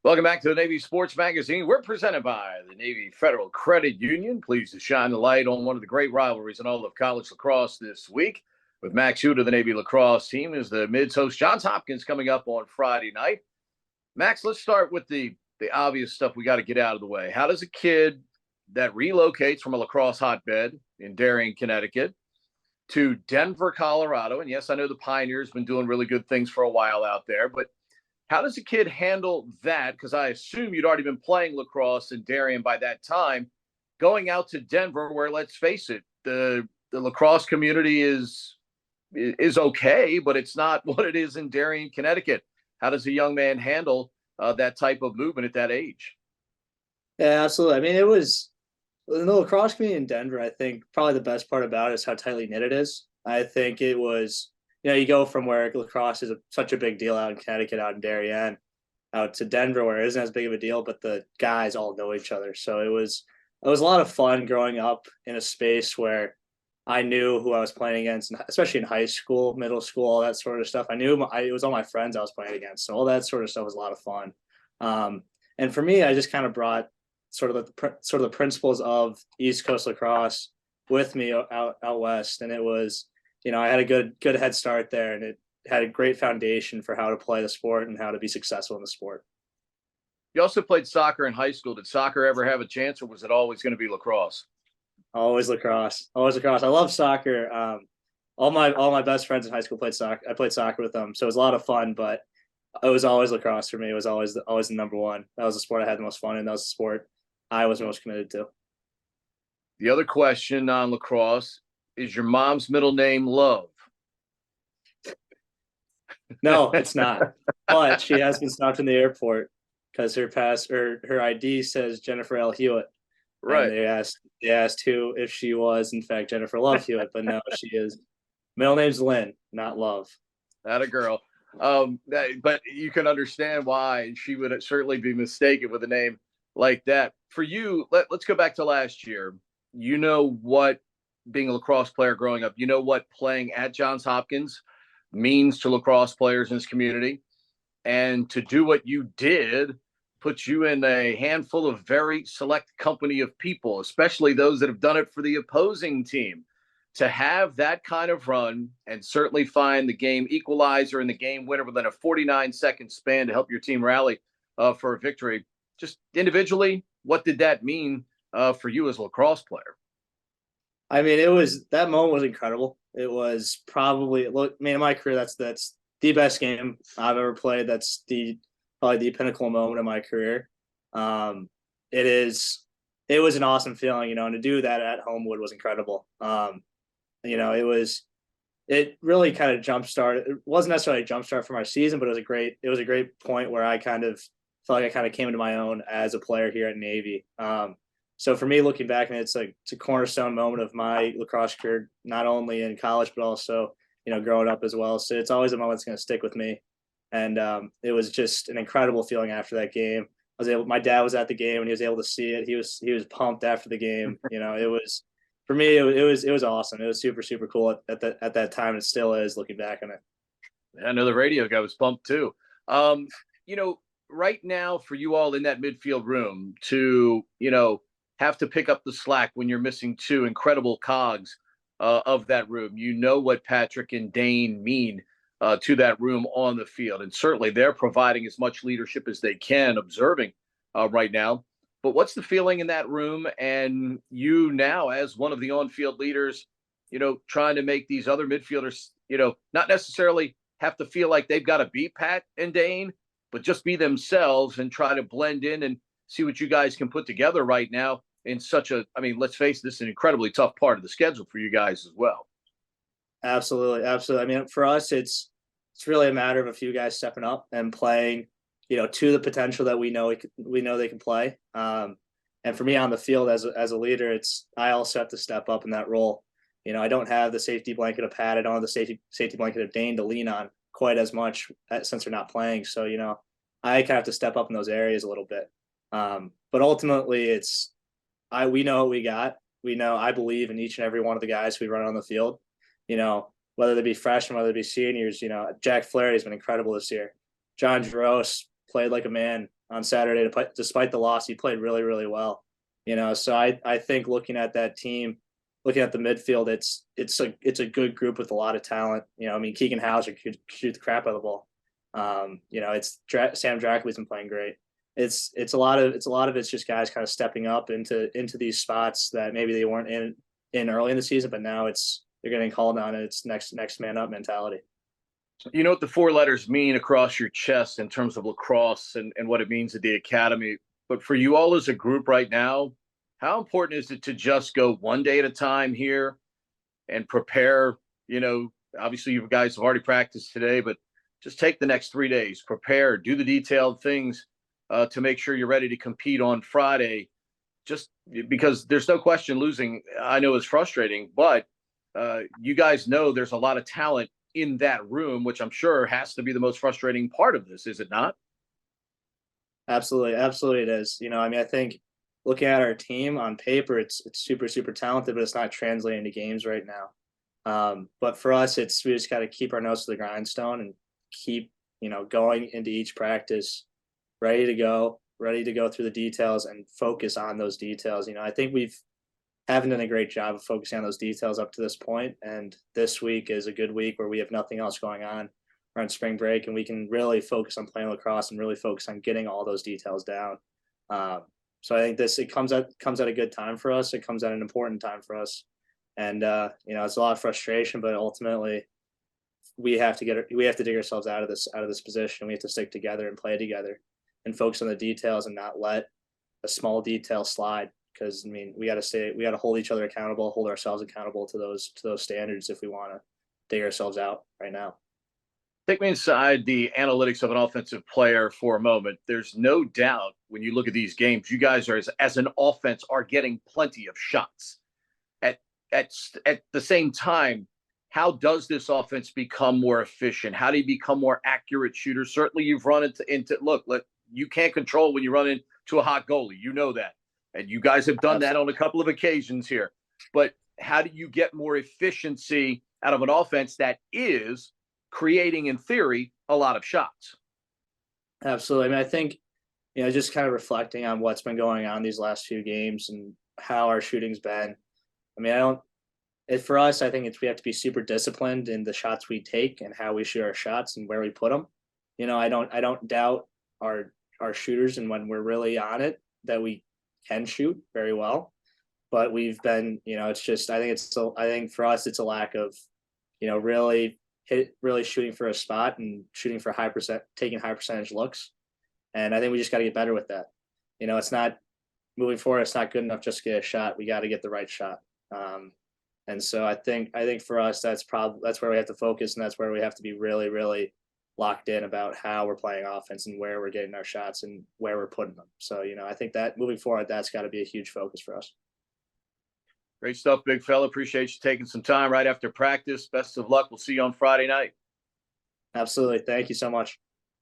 Welcome back to the Navy Sports Magazine. We're presented by the Navy Federal Credit Union. Pleased to shine the light on one of the great rivalries in all of college lacrosse this week. With Max Hewitt of the Navy lacrosse team as the Mids host Johns Hopkins coming up on Friday night. Max, let's start with the obvious stuff we got to get out of the way. How does a kid that relocates from a lacrosse hotbed in Darien, Connecticut, to Denver, Colorado, and yes, I know the Pioneers been doing really good things for a while out there, but how does a kid handle that? Because I assume you'd already been playing lacrosse in Darien by that time. Going out to Denver, where let's face it, the lacrosse community is okay, but it's not what it is in Darien, Connecticut. How does a young man handle that type of movement at that age? Yeah, absolutely. I mean, it was in the lacrosse community in Denver. I think probably the best part about it is how tightly knit it is. I think it was, you go from where lacrosse is such a big deal out in Connecticut, out in Darien, out to Denver, where it isn't as big of a deal, but the guys all know each other. So it was a lot of fun growing up in a space where I knew who I was playing against, especially in high school, middle school, all that sort of stuff. I knew it was all my friends I was playing against, so all that sort of stuff was a lot of fun. And for me, I just kind of brought sort of the principles of East Coast lacrosse with me out west, and it was, I had a good head start there, and it had a great foundation for how to play the sport and how to be successful in the sport. You also played soccer in high school. Did soccer ever have a chance, or was it always going to be lacrosse? Always lacrosse, always lacrosse. I love soccer. All my best friends in high school played soccer. I played soccer with them, so it was a lot of fun. But it was always lacrosse for me. It was always the number one. That was the sport I had the most fun in. That was the sport I was most committed to. The other question on lacrosse is your mom's middle name Love? No, it's not. But she has been stopped in the airport because her ID says Jennifer L. Hewitt. And Right. they asked who if she was in fact Jennifer Love Hewitt, but no, she is. Middle name's Lynn, not Love. Not a girl. But you can understand why she would certainly be mistaken with a name like that. For you, let's go back to last year. You know what being a lacrosse player growing up, you know what playing at Johns Hopkins means to lacrosse players in this community. And to do what you did puts you in a handful of very select company of people, especially those that have done it for the opposing team. To have that kind of run and certainly find the game equalizer and the game winner within a 49-second span to help your team rally for a victory. Just individually, what did that mean for you as a lacrosse player? I mean, that moment was incredible. It was probably, look, man, in my career, that's the best game I've ever played. That's probably the pinnacle moment of my career. It was an awesome feeling, and to do that at Homewood was incredible. It really kind of jump started. It wasn't necessarily a jump start from our season, but it was a great point where I kind of felt like I kind of came into my own as a player here at Navy. So for me, looking back, and it's a cornerstone moment of my lacrosse career, not only in college but also growing up as well. So it's always a moment that's going to stick with me. And it was just an incredible feeling after that game. My dad was at the game and he was able to see it. He was pumped after the game. It was, for me, it was awesome. It was super, super cool at that time. It still is, looking back on it. I know the radio guy was pumped too. Right now for you all in that midfield room to, have to pick up the slack when you're missing two incredible cogs of that room. You know what Patrick and Dane mean to that room on the field. And certainly they're providing as much leadership as they can, observing right now. But what's the feeling in that room? And you now, as one of the on-field leaders, trying to make these other midfielders, not necessarily have to feel like they've got to beat Pat and Dane, but just be themselves and try to blend in and see what you guys can put together right now in let's face this, an incredibly tough part of the schedule for you guys as well. Absolutely. Absolutely. I mean, for us, it's really a matter of a few guys stepping up and playing, to the potential that we know they can play. And for me on the field as a leader, I also have to step up in that role. I don't have the safety blanket of Pat. I don't have the safety blanket of Dane to lean on quite as much since they're not playing. So, I kind of have to step up in those areas a little bit. But ultimately we know what we got. I believe in each and every one of the guys we run on the field, whether they be freshmen, whether they be seniors. Jack Flaherty has been incredible this year. John Jaros played like a man on Saturday. Despite the loss, he played really, really well. So I think looking at that team, looking at the midfield, it's a good group with a lot of talent. I mean, Keegan Hauser could shoot the crap out of the ball. Sam Drackley's been playing great. It's a lot of it's just guys kind of stepping up into these spots that maybe they weren't in early in the season, but now they're getting called on, and it's next man up mentality. You know what the 4 letters mean across your chest in terms of lacrosse and what it means at the academy. But for you all as a group right now, how important is it to just go one day at a time here and prepare? Obviously you guys have already practiced today, but just take the next 3 days, prepare, do the detailed things to make sure you're ready to compete on Friday. Just because there's no question losing, I know is frustrating, but you guys know there's a lot of talent in that room, which I'm sure has to be the most frustrating part of this, is it not? Absolutely, absolutely, it is. I mean, I think looking at our team on paper, it's super, super talented, but it's not translating to games right now. But for us, we just got to keep our nose to the grindstone and keep going into each practice ready to go through the details and focus on those details. I think we've haven't done a great job of focusing on those details up to this point, and this week is a good week where we have nothing else going on. We're on spring break, and we can really focus on playing lacrosse and really focus on getting all those details down. So I think it comes at a good time for us. It comes at an important time for us, and it's a lot of frustration, but ultimately we have to dig ourselves out of this position. We have to stick together and play together and focus on the details and not let a small detail slide. Because I mean, we got to hold each other accountable, hold ourselves accountable to those standards if we want to dig ourselves out right now. Take me inside the analytics of an offensive player for a moment. There's no doubt when you look at these games, you guys are as an offense are getting plenty of shots. At the same time, how does this offense become more efficient? How do you become more accurate shooters? Certainly, you've run into look. You can't control when you run into a hot goalie. You know that. And you guys have done that on a couple of occasions here. But how do you get more efficiency out of an offense that is creating, in theory, a lot of shots? Absolutely. I mean, I think, just kind of reflecting on what's been going on these last few games and how our shooting's been. I mean, for us, I think we have to be super disciplined in the shots we take and how we shoot our shots and where we put them. I don't doubt our shooters, and when we're really on it, that we can shoot very well, but we've been, it's just, I think for us, it's a lack of, really shooting for a spot and shooting for taking high percentage looks. And I think we just got to get better with that. It's not moving forward. It's not good enough just to get a shot. We got to get the right shot. And so I think for us, that's where we have to focus, and that's where we have to be really, really locked in about how we're playing offense and where we're getting our shots and where we're putting them. So, I think that moving forward, that's got to be a huge focus for us. Great stuff, big fella. Appreciate you taking some time right after practice. Best of luck. We'll see you on Friday night. Absolutely. Thank you so much.